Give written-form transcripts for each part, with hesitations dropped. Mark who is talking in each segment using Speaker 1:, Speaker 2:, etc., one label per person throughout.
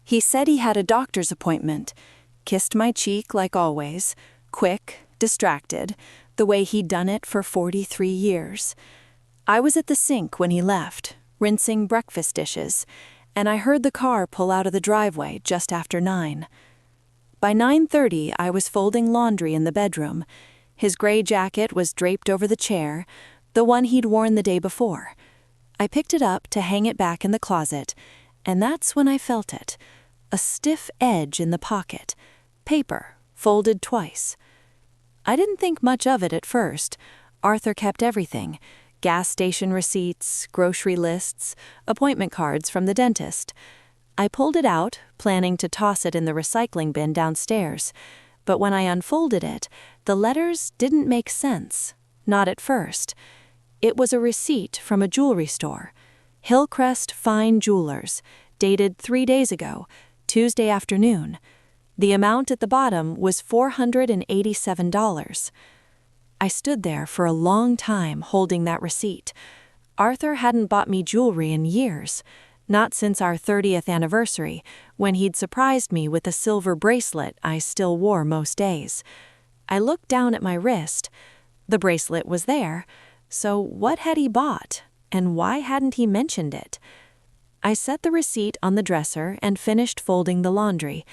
Speaker 1: He said he had a doctor's appointment, kissed my cheek like always, quick, distracted, the way he'd done it for 43 years. I was at the sink when he left, rinsing breakfast dishes, and I heard the car pull out of the driveway just after 9. By 9:30, I was folding laundry in the bedroom. His gray jacket was draped over the chair, the one he'd worn the day before. I picked it up to hang it back in the closet, and that's when I felt it. A stiff edge in the pocket. Paper, folded twice. I didn't think much of it at first. Arthur kept everything. Gas station receipts, grocery lists, appointment cards from the dentist. I pulled it out, planning to toss it in the recycling bin downstairs. But when I unfolded it, the letters didn't make sense. Not at first. It was a receipt from a jewelry store. Hillcrest Fine Jewelers, dated 3 days ago, Tuesday afternoon. The amount at the bottom was $487. I stood there for a long time holding that receipt. Arthur hadn't bought me jewelry in years, not since our 30th anniversary, when he'd surprised me with a silver bracelet I still wore most days. I looked down at my wrist. The bracelet was there. So what had he bought, and why hadn't he mentioned it? I set the receipt on the dresser and finished folding the laundry.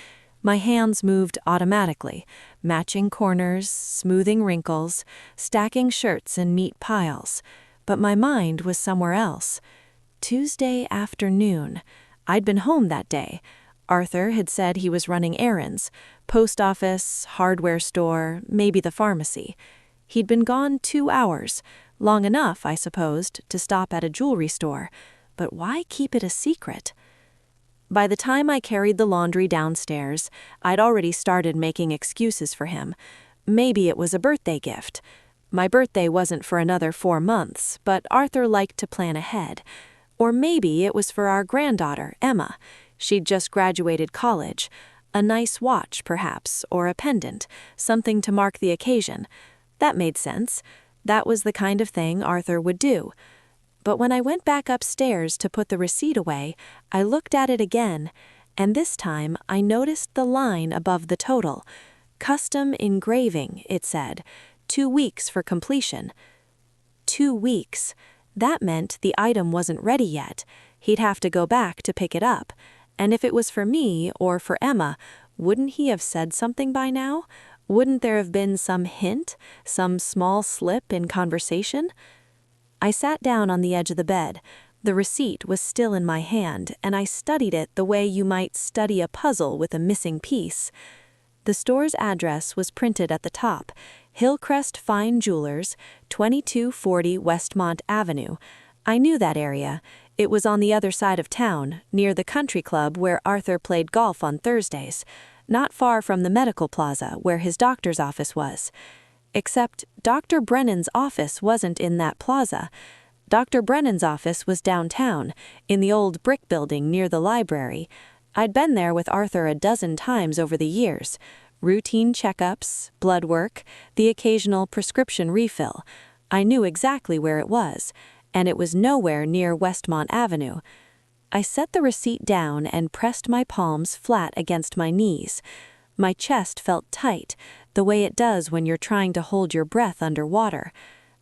Speaker 1: My hands moved automatically, matching corners, smoothing wrinkles, stacking shirts in neat piles. But my mind was somewhere else. Tuesday afternoon. I'd been home that day. Arthur had said he was running errands, post office, hardware store, maybe the pharmacy. He'd been gone 2 hours, long enough, I supposed, to stop at a jewelry store. But why keep it a secret? By the time I carried the laundry downstairs, I'd already started making excuses for him. Maybe it was a birthday gift. My birthday wasn't for another 4 months, but Arthur liked to plan ahead. Or maybe it was for our granddaughter, Emma. She'd just graduated college. A nice watch, perhaps, or a pendant, something to mark the occasion. That made sense. That was the kind of thing Arthur would do. But when I went back upstairs to put the receipt away, I looked at it again, and this time I noticed the line above the total. Custom engraving, it said. 2 weeks for completion. 2 weeks. That meant the item wasn't ready yet. He'd have to go back to pick it up. And if it was for me or for Emma, wouldn't he have said something by now? Wouldn't there have been some hint, some small slip in conversation? I sat down on the edge of the bed. The receipt was still in my hand, and I studied it the way you might study a puzzle with a missing piece. The store's address was printed at the top: Hillcrest Fine Jewelers, 2240 Westmont Avenue. I knew that area. It was on the other side of town, near the country club where Arthur played golf on Thursdays, not far from the medical plaza where his doctor's office was. Except Dr. Brennan's office wasn't in that plaza. Dr. Brennan's office was downtown, in the old brick building near the library. I'd been there with Arthur a dozen times over the years. Routine checkups, blood work, the occasional prescription refill. I knew exactly where it was, and it was nowhere near Westmont Avenue. I set the receipt down and pressed my palms flat against my knees. My chest felt tight, the way it does when you're trying to hold your breath underwater.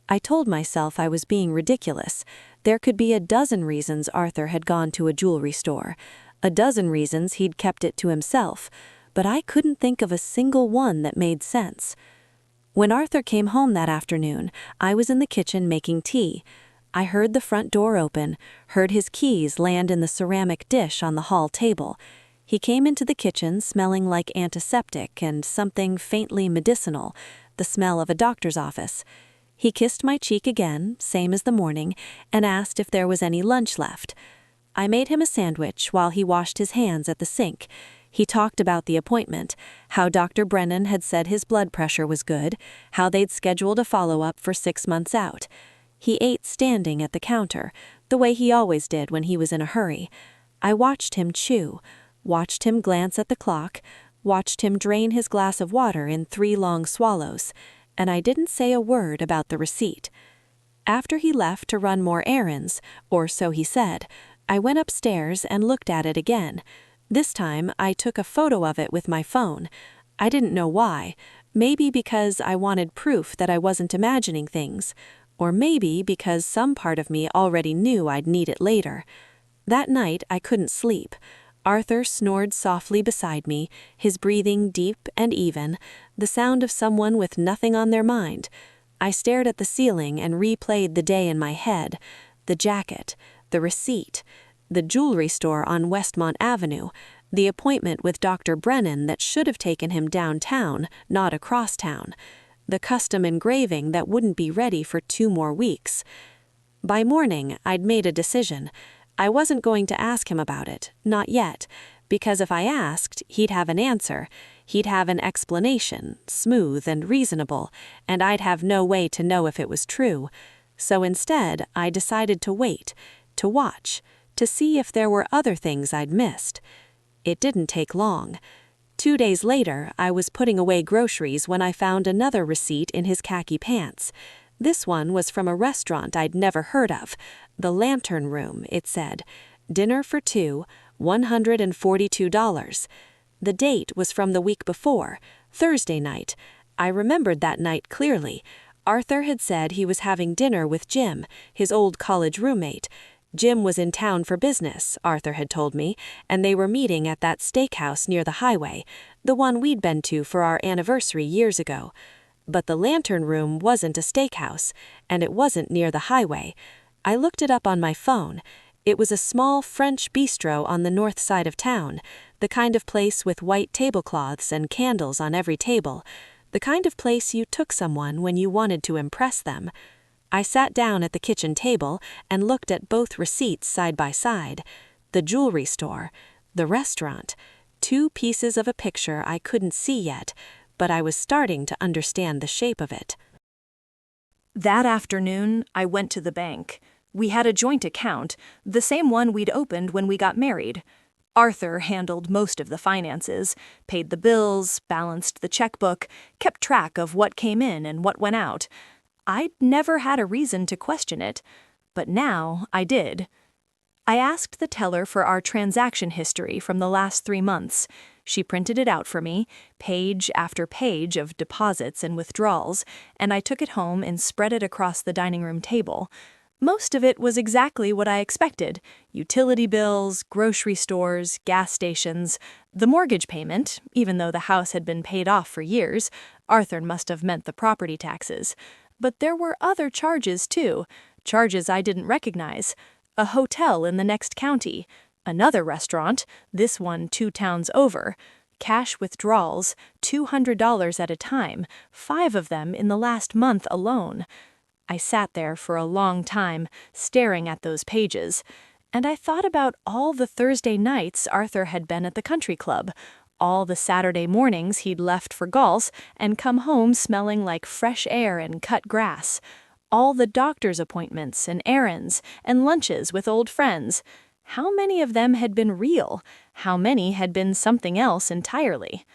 Speaker 1: I told myself I was being ridiculous. There could be a dozen reasons Arthur had gone to a jewelry store, a dozen reasons he'd kept it to himself, but I couldn't think of a single one that made sense. When Arthur came home that afternoon, I was in the kitchen making tea. I heard the front door open, heard his keys land in the ceramic dish on the hall table. He came into the kitchen smelling like antiseptic and something faintly medicinal, the smell of a doctor's office. He kissed my cheek again, same as the morning, and asked if there was any lunch left. I made him a sandwich while he washed his hands at the sink. He talked about the appointment, how Dr. Brennan had said his blood pressure was good, how they'd scheduled a follow-up for 6 months out. He ate standing at the counter, the way he always did when he was in a hurry. I watched him chew, watched him glance at the clock, watched him drain his glass of water in 3 long swallows, and I didn't say a word about the receipt. After he left to run more errands, or so he said, I went upstairs and looked at it again. This time, I took a photo of it with my phone. I didn't know why. Maybe because I wanted proof that I wasn't imagining things, or maybe because some part of me already knew I'd need it later. That night, I couldn't sleep. Arthur snored softly beside me, his breathing deep and even, the sound of someone with nothing on their mind. I stared at the ceiling and replayed the day in my head. The jacket, the receipt, the jewelry store on Westmont Avenue, the appointment with Dr. Brennan that should have taken him downtown, not across town, the custom engraving that wouldn't be ready for 2 more weeks. By morning, I'd made a decision. I wasn't going to ask him about it, not yet, because if I asked, he'd have an answer. He'd have an explanation, smooth and reasonable, and I'd have no way to know if it was true. So instead, I decided to wait, to watch, to see if there were other things I'd missed. It didn't take long. 2 days later, I was putting away groceries when I found another receipt in his khaki pants. This one was from a restaurant I'd never heard of. The Lantern Room, it said. Dinner for 2, $142. The date was from the week before, Thursday night. I remembered that night clearly. Arthur had said he was having dinner with Jim, his old college roommate. Jim was in town for business, Arthur had told me, and they were meeting at that steakhouse near the highway, the one we'd been to for our anniversary years ago. But the Lantern Room wasn't a steakhouse, and it wasn't near the highway. I looked it up on my phone. It was a small French bistro on the north side of town, the kind of place with white tablecloths and candles on every table, the kind of place you took someone when you wanted to impress them. I sat down at the kitchen table and looked at both receipts side by side. The jewelry store, the restaurant, 2 pieces of a picture I couldn't see yet, but I was starting to understand the shape of it.
Speaker 2: That afternoon, I went to the bank. We had a joint account, the same one we'd opened when we got married. Arthur handled most of the finances, paid the bills, balanced the checkbook, kept track of what came in and what went out. I'd never had a reason to question it, but now I did. I asked the teller for our transaction history from the last 3 months. She printed it out for me, page after page of deposits and withdrawals, and I took it home and spread it across the dining room table. Most of it was exactly what I expected: utility bills, grocery stores, gas stations, the mortgage payment, even though the house had been paid off for years. Arthur must have meant the property taxes. But there were other charges, too, charges I didn't recognize. A hotel in the next county, another restaurant, this one 2 towns over, cash withdrawals, $200 at a time, 5 of them in the last month alone. I sat there for a long time, staring at those pages, and I thought about all the Thursday nights Arthur had been at the country club, all the Saturday mornings he'd left for golf and come home smelling like fresh air and cut grass, all the doctor's appointments and errands and lunches with old friends. How many of them had been real? How many had been something else entirely?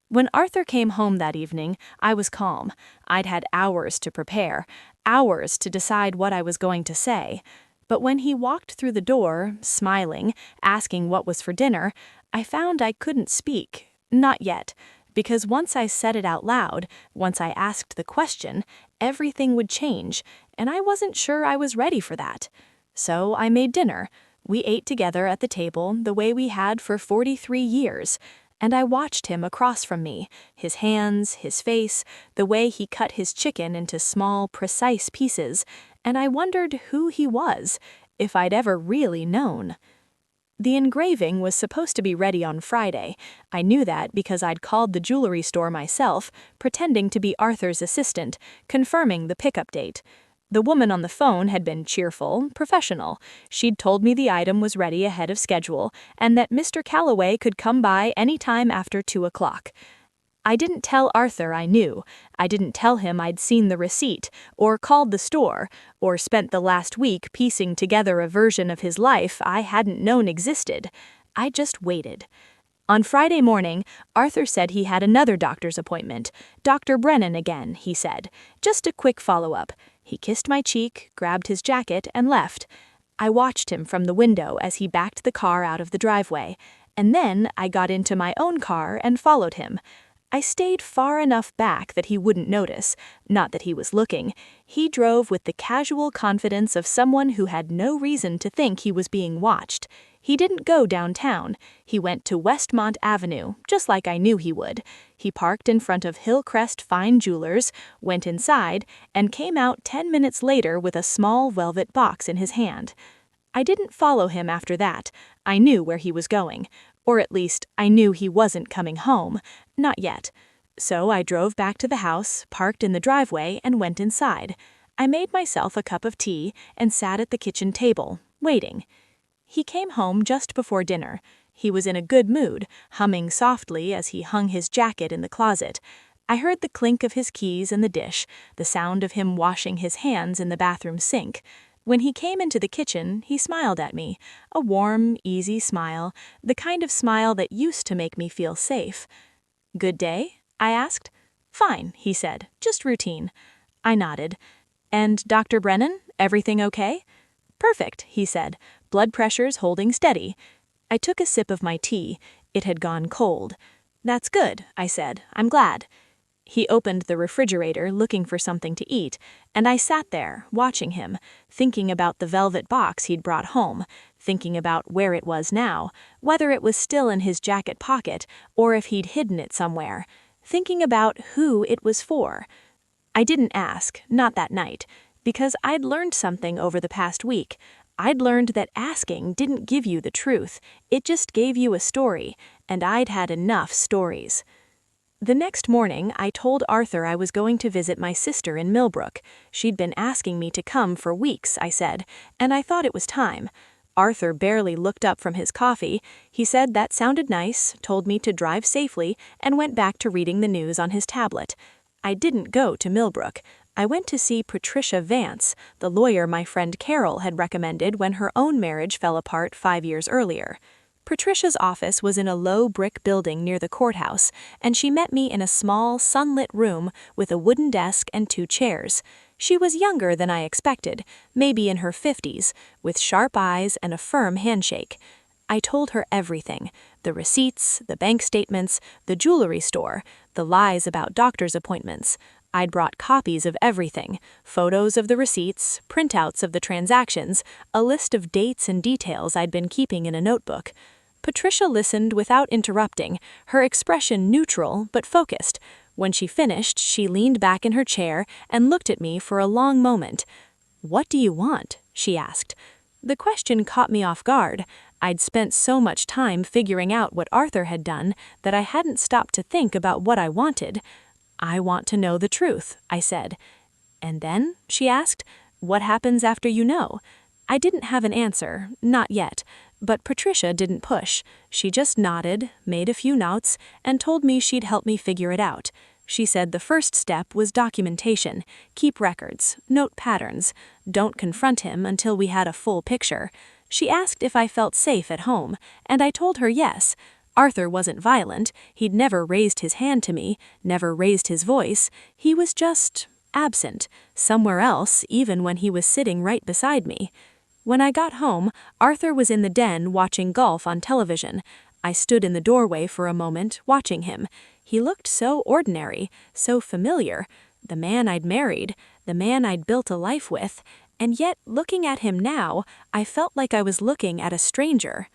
Speaker 2: When Arthur came home that evening, I was calm. I'd had hours to prepare, hours to decide what I was going to say. But when he walked through the door, smiling, asking what was for dinner, I found I couldn't speak. Not yet, because once I said it out loud, once I asked the question, everything would change, and I wasn't sure I was ready for that. So I made dinner. We ate together at the table the way we had for 43 years, and I watched him across from me, his hands, his face, the way he cut his chicken into small, precise pieces, and I wondered who he was, if I'd ever really known. The engraving was supposed to be ready on Friday. I knew that because I'd called the jewelry store myself, pretending to be Arthur's assistant, confirming the pickup date. The woman on the phone had been cheerful, professional. She'd told me the item was ready ahead of schedule, and that Mr. Calloway could come by any time after 2 o'clock. I didn't tell Arthur I knew. I didn't tell him I'd seen the receipt, or called the store, or spent the last week piecing together a version of his life I hadn't known existed. I just waited. On Friday morning, Arthur said he had another doctor's appointment. Dr. Brennan again, he said. Just a quick follow-up. He kissed my cheek, grabbed his jacket, and left. I watched him from the window as he backed the car out of the driveway, and then I got into my own car and followed him. I stayed far enough back that he wouldn't notice, not that he was looking. He drove with the casual confidence of someone who had no reason to think he was being watched. He didn't go downtown. He went to Westmont Avenue, just like I knew he would. He parked in front of Hillcrest Fine Jewelers, went inside, and came out 10 minutes later with a small velvet box in his hand. I didn't follow him after that. I knew where he was going. Or at least, I knew he wasn't coming home. Not yet. So I drove back to the house, parked in the driveway, and went inside. I made myself a cup of tea and sat at the kitchen table, waiting. He came home just before dinner. He was in a good mood, humming softly as he hung his jacket in the closet. I heard the clink of his keys in the dish, the sound of him washing his hands in the bathroom sink. When he came into the kitchen, he smiled at me, a warm, easy smile, the kind of smile that used to make me feel safe. "Good day?" I asked. "Fine," he said, "just routine." I nodded. "And Dr. Brennan, everything okay?" "Perfect," he said, "blood pressure's holding steady." I took a sip of my tea. It had gone cold. "That's good," I said. "I'm glad." He opened the refrigerator looking for something to eat, and I sat there, watching him, thinking about the velvet box he'd brought home, thinking about where it was now, whether it was still in his jacket pocket or if he'd hidden it somewhere, thinking about who it was for. I didn't ask, not that night, because I'd learned something over the past week. I'd learned that asking didn't give you the truth, it just gave you a story, and I'd had enough stories. The next morning, I told Arthur I was going to visit my sister in Millbrook. She'd been asking me to come for weeks, I said, and I thought it was time. Arthur barely looked up from his coffee. He said that sounded nice, told me to drive safely, and went back to reading the news on his tablet. I didn't go to Millbrook. I went to see Patricia Vance, the lawyer my friend Carol had recommended when her own marriage fell apart 5 years earlier. Patricia's office was in a low brick building near the courthouse, and she met me in a small, sunlit room with a wooden desk and 2 chairs. She was younger than I expected, maybe in her 50s, with sharp eyes and a firm handshake. I told her everything: the receipts, the bank statements, the jewelry store, the lies about doctor's appointments. I'd brought copies of everything: photos of the receipts, printouts of the transactions, a list of dates and details I'd been keeping in a notebook. Patricia listened without interrupting, her expression neutral but focused. When she finished, she leaned back in her chair and looked at me for a long moment. "What do you want?" she asked. The question caught me off guard. I'd spent so much time figuring out what Arthur had done that I hadn't stopped to think about what I wanted. "I want to know the truth," I said. "And then?" she asked. "What happens after you know?" I didn't have an answer, not yet, but Patricia didn't push. She just nodded, made a few notes, and told me she'd help me figure it out. She said the first step was documentation. Keep records, note patterns. Don't confront him until we had a full picture. She asked if I felt safe at home, and I told her yes. Arthur wasn't violent. He'd never raised his hand to me, never raised his voice. He was just absent, somewhere else, even when he was sitting right beside me. When I got home, Arthur was in the den watching golf on television. I stood in the doorway for a moment, watching him. He looked so ordinary, so familiar. The man I'd married, the man I'd built a life with, and yet, looking at him now, I felt like I was looking at a stranger.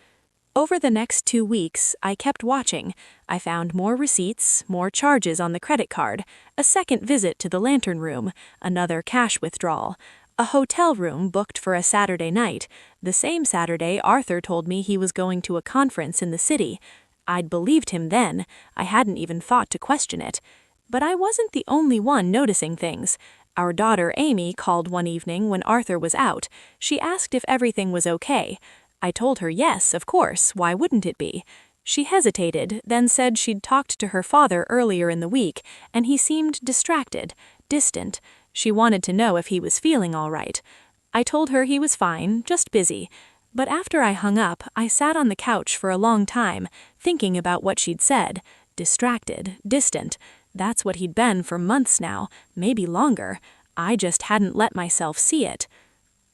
Speaker 2: Over the next 2 weeks, I kept watching. I found more receipts, more charges on the credit card, a second visit to the lantern room, another cash withdrawal, a hotel room booked for a Saturday night, the same Saturday Arthur told me he was going to a conference in the city. I'd believed him then. I hadn't even thought to question it. But I wasn't the only one noticing things. Our daughter Amy called one evening when Arthur was out. She asked if everything was okay. I told her yes, of course, why wouldn't it be? She hesitated, then said she'd talked to her father earlier in the week, and he seemed distracted, distant. She wanted to know if he was feeling all right. I told her he was fine, just busy. But after I hung up, I sat on the couch for a long time, thinking about what she'd said. Distracted, distant. That's what he'd been for months now, maybe longer. I just hadn't let myself see it.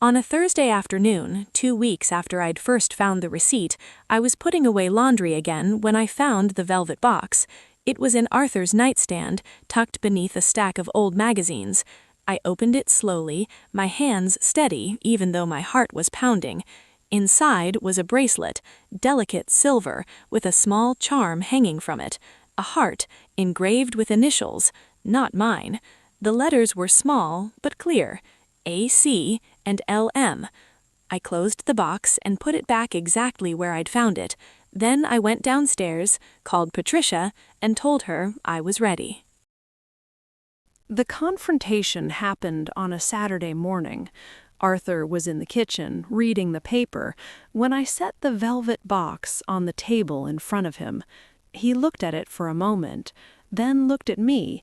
Speaker 2: On a Thursday afternoon, 2 weeks after I'd first found the receipt, I was putting away laundry again when I found the velvet box. It was in Arthur's nightstand, tucked beneath a stack of old magazines. I opened it slowly, my hands steady even though my heart was pounding. Inside was a bracelet, delicate silver, with a small charm hanging from it. A heart, engraved with initials, not mine. The letters were small, but clear. AC and LM. I closed the box and put it back exactly where I'd found it. Then I went downstairs, called Patricia, and told her I was ready.
Speaker 3: The confrontation happened on a Saturday morning. Arthur was in the kitchen, reading the paper, when I set the velvet box on the table in front of him. He looked at it for a moment, then looked at me.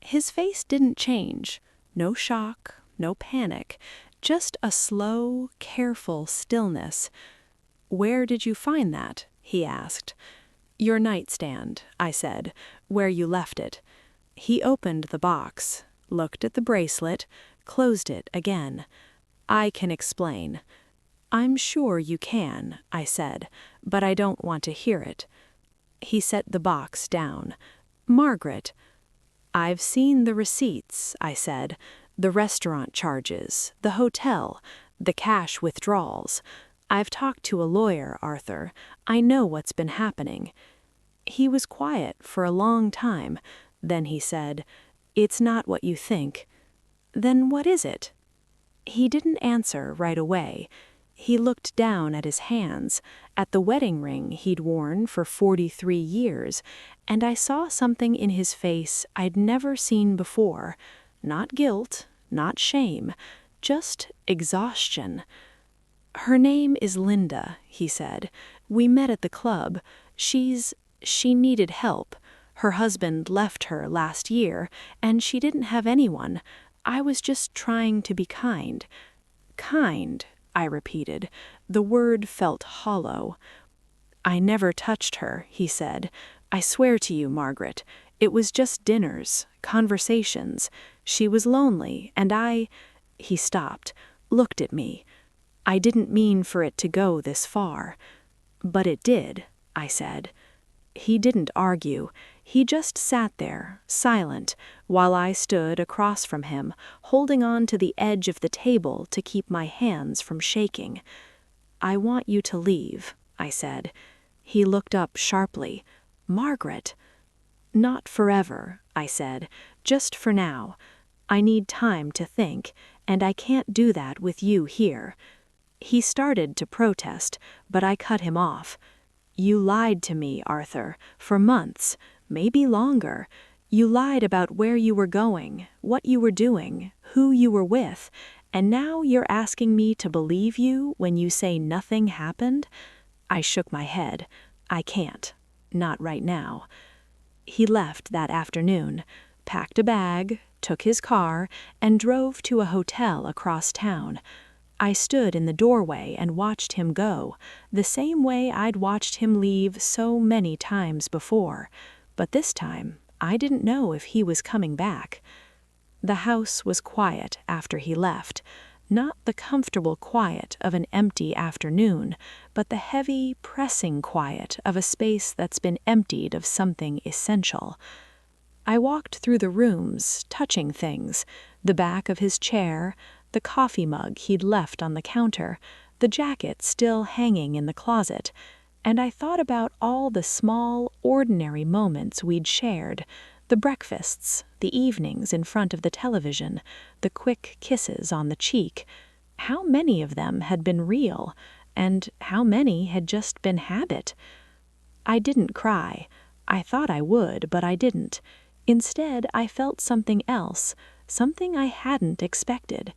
Speaker 3: His face didn't change. No shock, no panic, just a slow, careful stillness. "Where did you find that?" he asked. "Your nightstand," I said, "where you left it." He opened the box, looked at the bracelet, closed it again. "I can explain." "I'm sure you can," I said, "but I don't want to hear it." He set the box down. "Margaret." "I've seen the receipts," I said, "the restaurant charges, the hotel, the cash withdrawals. I've talked to a lawyer, Arthur. I know what's been happening." He was quiet for a long time. Then he said, "It's not what you think." "Then what is it?" He didn't answer right away. He looked down at his hands, at the wedding ring he'd worn for 43 years, and I saw something in his face I'd never seen before. Not guilt, not shame, just exhaustion. "Her name is Linda," he said. "We met at the club. She needed help. Her husband left her last year, and she didn't have anyone. I was just trying to be kind." "Kind," I repeated. The word felt hollow. "I never touched her," he said. "I swear to you, Margaret. It was just dinners, conversations. She was lonely, and He stopped, looked at me. "I didn't mean for it to go this far." "But it did," I said. He didn't argue. He just sat there, silent, while I stood across from him, holding on to the edge of the table to keep my hands from shaking. "I want you to leave," I said. He looked up sharply. "Margaret." "Not forever," I said. "Just for now. I need time to think, and I can't do that with you here." He started to protest, but I cut him off. "You lied to me, Arthur, for months, maybe longer. You lied about where you were going, what you were doing, who you were with, and now you're asking me to believe you when you say nothing happened?" I shook my head. "I can't. Not right now." He left that afternoon, packed a bag, took his car, and drove to a hotel across town. I stood in the doorway and watched him go, the same way I'd watched him leave so many times before. But this time, I didn't know if he was coming back. The house was quiet after he left. Not the comfortable quiet of an empty afternoon, but the heavy, pressing quiet of a space that's been emptied of something essential. I walked through the rooms, touching things, the back of his chair, the coffee mug he'd left on the counter, the jacket still hanging in the closet, and I thought about all the small, ordinary moments we'd shared, the breakfasts, the evenings in front of the television, the quick kisses on the cheek. How many of them had been real, and how many had just been habit? I didn't cry. I thought I would, but I didn't. Instead, I felt something else, something I hadn't expected.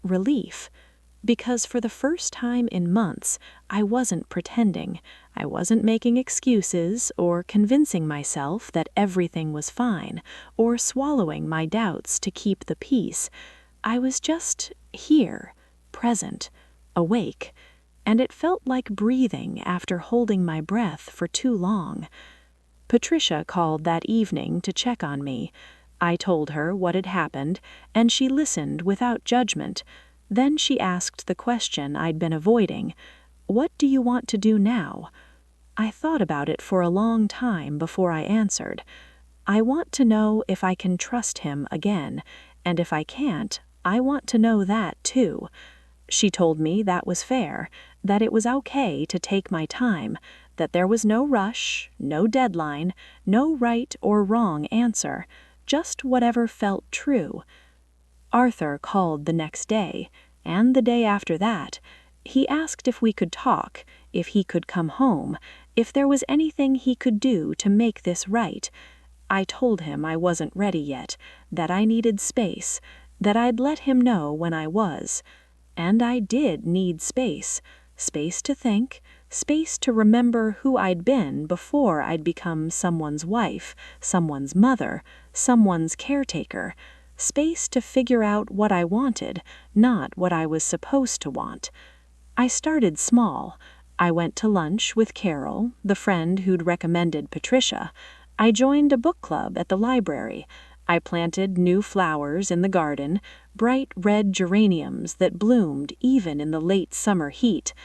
Speaker 3: Relief. Because for the first time in months, I wasn't pretending. I wasn't making excuses or convincing myself that everything was fine, or swallowing my doubts to keep the peace. I was just here, present, awake, and it felt like breathing after holding my breath for too long. Patricia called that evening to check on me. I told her what had happened, and she listened without judgment.
Speaker 1: Then she asked the question I'd been avoiding. "What do you want to do now?" I thought about it for a long time before I answered. "I want to know if I can trust him again, and if I can't, I want to know that too." She told me that was fair, that it was okay to take my time, that there was no rush, no deadline, no right or wrong answer, just whatever felt true. Arthur called the next day, and the day after that. He asked if we could talk, if he could come home, if there was anything he could do to make this right. I told him I wasn't ready yet, that I needed space, that I'd let him know when I was. And I did need space. Space to think, space to remember who I'd been before I'd become someone's wife, someone's mother, someone's caretaker. Space to figure out what I wanted, not what I was supposed to want. I started small. I went to lunch with Carol, the friend who'd recommended Patricia. I joined a book club at the library. I planted new flowers in the garden, bright red geraniums that bloomed even in the late summer heat.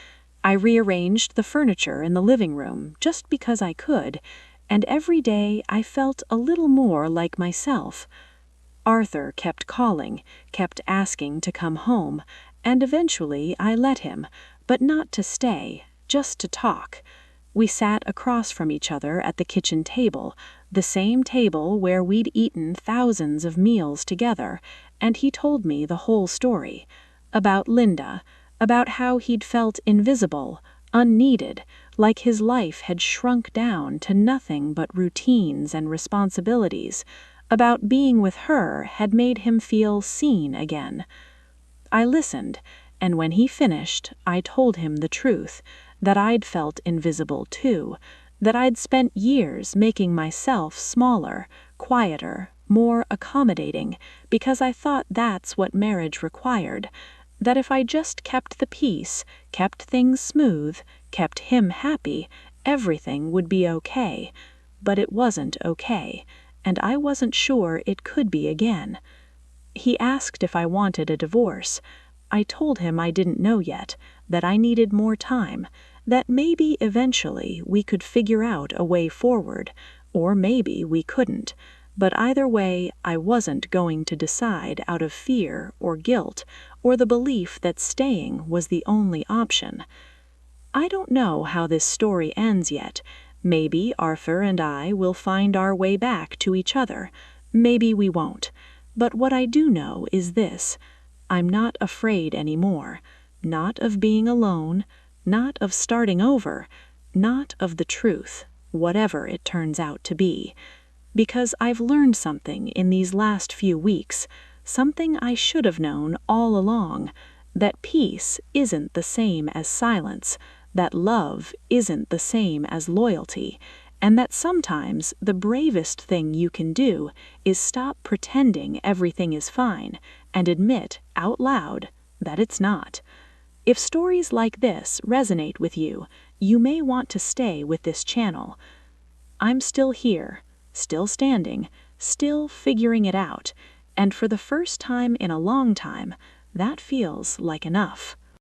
Speaker 1: I rearranged the furniture in the living room just because I could, and every day I felt a little more like myself. Arthur kept calling, kept asking to come home, and eventually I let him, but not to stay, just to talk. We sat across from each other at the kitchen table, the same table where we'd eaten thousands of meals together, and he told me the whole story. About Linda, about how he'd felt invisible, unneeded, like his life had shrunk down to nothing but routines and responsibilities, about being with her had made him feel seen again. I listened, and when he finished, I told him the truth, that I'd felt invisible too, that I'd spent years making myself smaller, quieter, more accommodating, because I thought that's what marriage required, that if I just kept the peace, kept things smooth, kept him happy, everything would be okay. But it wasn't okay, and I wasn't sure it could be again. He asked if I wanted a divorce. I told him I didn't know yet, that I needed more time, that maybe eventually we could figure out a way forward, or maybe we couldn't. But either way, I wasn't going to decide out of fear or guilt, or the belief that staying was the only option. I don't know how this story ends yet. Maybe Arthur and I will find our way back to each other. Maybe we won't. But what I do know is this: I'm not afraid anymore. Not of being alone, not of starting over, not of the truth, whatever it turns out to be. Because I've learned something in these last few weeks, something I should have known all along, that peace isn't the same as silence, that love isn't the same as loyalty, and that sometimes the bravest thing you can do is stop pretending everything is fine and admit out loud that it's not. If stories like this resonate with you, you may want to stay with this channel. I'm still here, still standing, still figuring it out, and for the first time in a long time, that feels like enough.